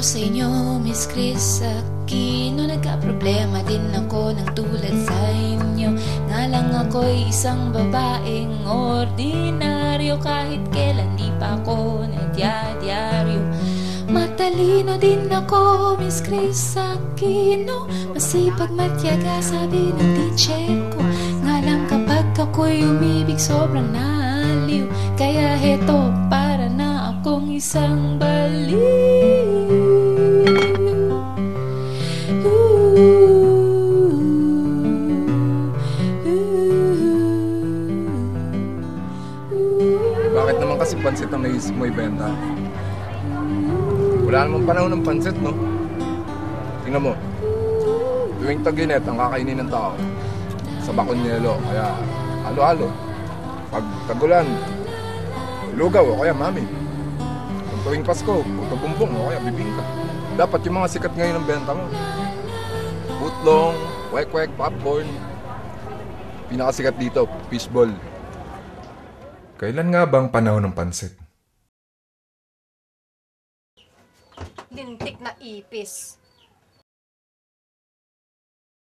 sa inyo, Miss Chris Aquino. Nagka-problema din ako ng tulad sa inyo. Nga lang ako'y isang babaeng ordinaryo. Kahit kailan di pa ako nagyadyaryo. Matalino din ako, Miss Chris Aquino. Masipag matyaga, sabi ng teacher ko. Nga lang kapag ako'y umibig, sobrang naaliw. Kaya heto, para na akong isang baliw. Bakit naman kasi pansit ang naisip mo ibenta? Wala namang panahon ng pansit, no? Tingnan mo, tuwing tag-init ang kakainin ng tao sa bakonyelo, kaya halo-halo. Pag tagulan, lugaw o kaya mami. Kung tuwing Pasko, puto bumbong o kaya bibingka. Dapat yung mga sikat ngayon ang benta mo. Putlong, kwek-kwek, popcorn. Pinakasikat dito, fishball. Kailan nga bang panahon ng pansit? Lintik na ipis.